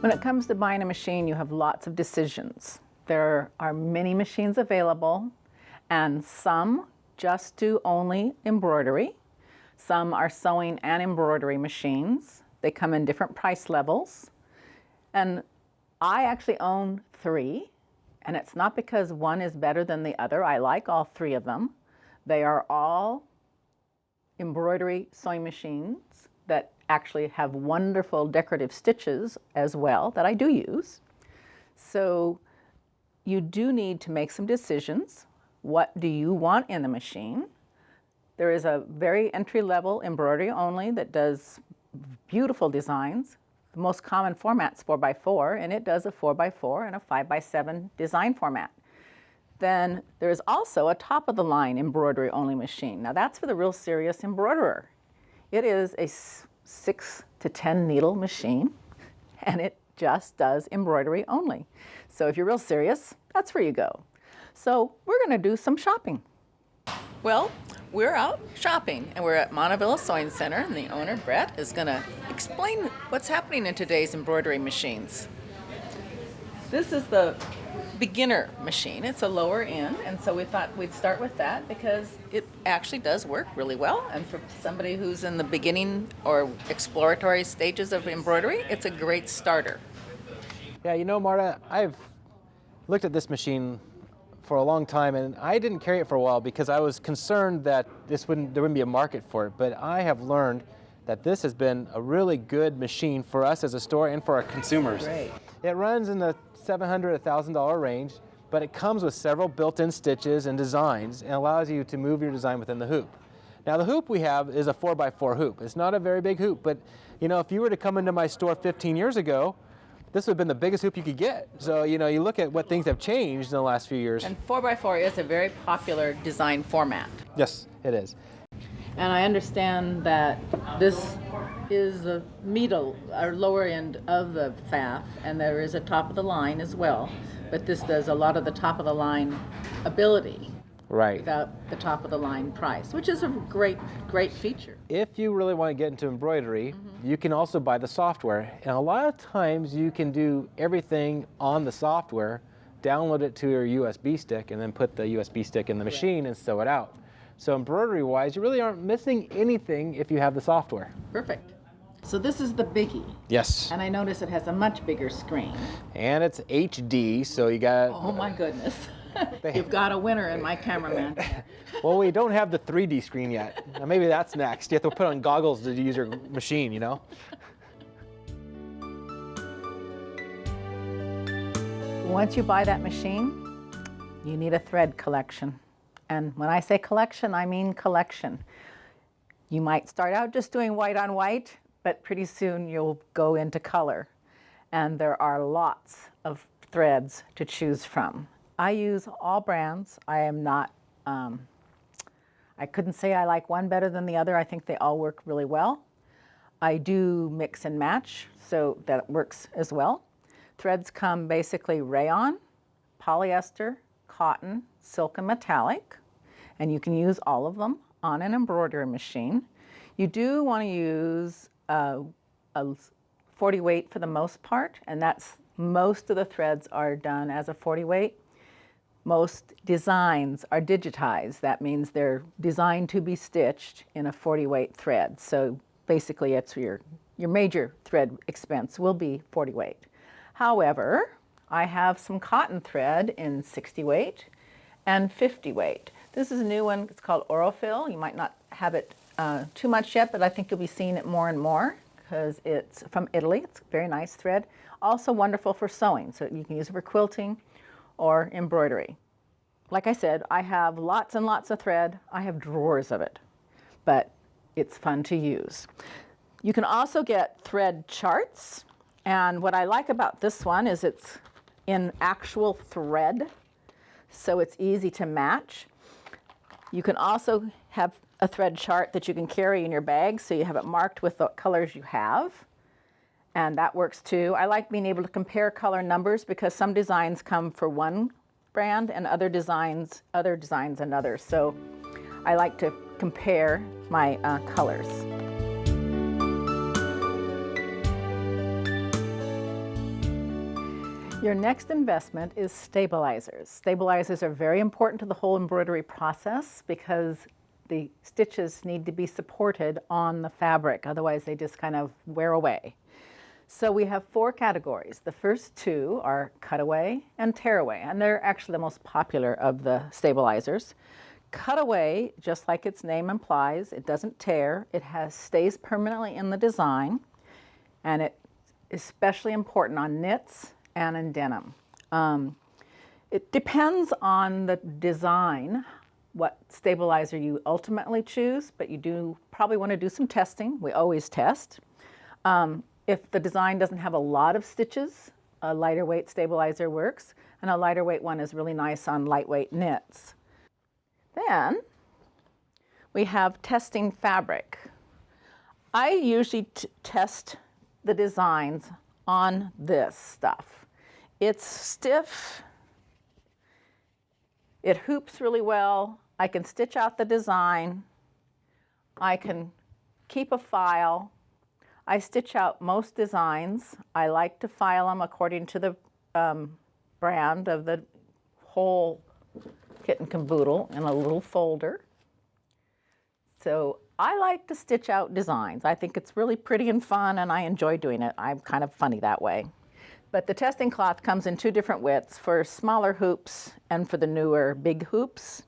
When it comes to buying a machine, you have lots of decisions. There are many machines available, and some just do only embroidery. Some are sewing and embroidery machines. They come in different price levels. And I actually own 3, and it's not because one is better than the other. I like all 3 of them. They are all embroidery sewing machines that actually have wonderful decorative stitches as well that I do use. So you do need to make some decisions. What do you want in the machine? There is a very entry-level embroidery only that does beautiful designs. The most common format's 4x4, and it does a 4x4 and a 5x7 design format. Then there's also a top-of-the-line embroidery only machine. Now that's for the real serious embroiderer. It is a 6 to 10 needle machine, and it just does embroidery only. So if you're real serious, that's where you go. So we're going to do some shopping. Well, we're out shopping, and we're at Montevilla Sewing Center, and the owner, Brett, is going to explain what's happening in today's embroidery machines. This is the beginner machine. It's a lower end, and so we thought we'd start with that because it actually does work really well, and for somebody who's in the beginning or exploratory stages of embroidery, it's a great starter. Yeah, you know, Marta, I've looked at this machine for a long time, and I didn't carry it for a while because I was concerned that there wouldn't be a market for it, but I have learned that this has been a really good machine for us as a store and for our consumers. Great. It runs in the $700, $1,000 range, but it comes with several built-in stitches and designs and allows you to move your design within the hoop. Now the hoop we have is a 4x4 hoop. It's not a very big hoop, but you know, if you were to come into my store 15 years ago, this would have been the biggest hoop you could get. So, you know, you look at what things have changed in the last few years. And 4x4 is a very popular design format. Yes, it is. And I understand that this is the middle or lower end of the FAF, and there is a top of the line as well. But this does a lot of the top of the line ability. Right. Without the top of the line price, which is a great feature. If you really want to get into embroidery, you can also buy the software. And a lot of times you can do everything on the software, download it to your USB stick, and then put the USB stick in the machine and sew it out. So embroidery-wise, you really aren't missing anything if you have the software. Perfect. So this is the biggie. Yes. And I notice it has a much bigger screen. And it's HD, so you got... Oh my goodness. You've got a winner in my cameraman. Well, we don't have the 3D screen yet. Now, maybe that's next. You have to put on goggles to use your machine, you know? Once you buy that machine, you need a thread collection. And when I say collection, I mean collection. You might start out just doing white on white, but pretty soon you'll go into color. And there are lots of threads to choose from. I use all brands. I am not, I couldn't say I like one better than the other. I think they all work really well. I do mix and match, so that works as well. Threads come basically rayon, polyester, cotton, silk, and metallic, and you can use all of them on an embroidery machine. You do want to use a 40 weight for the most part, and that's most of the threads are done as a 40 weight. Most designs are digitized. That means they're designed to be stitched in a 40 weight thread. So basically it's your major thread expense will be 40 weight. However, I have some cotton thread in 60 weight and 50 weight. This is a new one. It's called Orofill. You might not have it too much yet, but I think you'll be seeing it more and more because it's from Italy. It's a very nice thread. Also wonderful for sewing, so you can use it for quilting or embroidery. Like I said, I have lots and lots of thread. I have drawers of it, but it's fun to use. You can also get thread charts, and what I like about this one is it's in actual thread, so it's easy to match. You can also have a thread chart that you can carry in your bag, so you have it marked with the colors you have. And that works too. I like being able to compare color numbers because some designs come for one brand and other designs another. So I like to compare my colors. Your next investment is stabilizers. Stabilizers are very important to the whole embroidery process because the stitches need to be supported on the fabric, otherwise they just kind of wear away. So we have 4 categories. The first 2 are cutaway and tearaway, and they're actually the most popular of the stabilizers. Cutaway, just like its name implies, it doesn't tear. It stays permanently in the design, and it's especially important on knits and in denim. It depends on the design, what stabilizer you ultimately choose, but you probably want to do some testing. We always test. If the design doesn't have a lot of stitches, a lighter weight stabilizer works, and a lighter weight one is really nice on lightweight knits. Then we have testing fabric. I usually test the designs on this stuff. It's stiff, it hoops really well, I can stitch out the design, I can keep a file. I stitch out most designs. I like to file them according to the brand of the whole kit and caboodle in a little folder. So I like to stitch out designs. I think it's really pretty and fun, and I enjoy doing it. I'm kind of funny that way. But the testing cloth comes in 2 different widths, for smaller hoops and for the newer big hoops.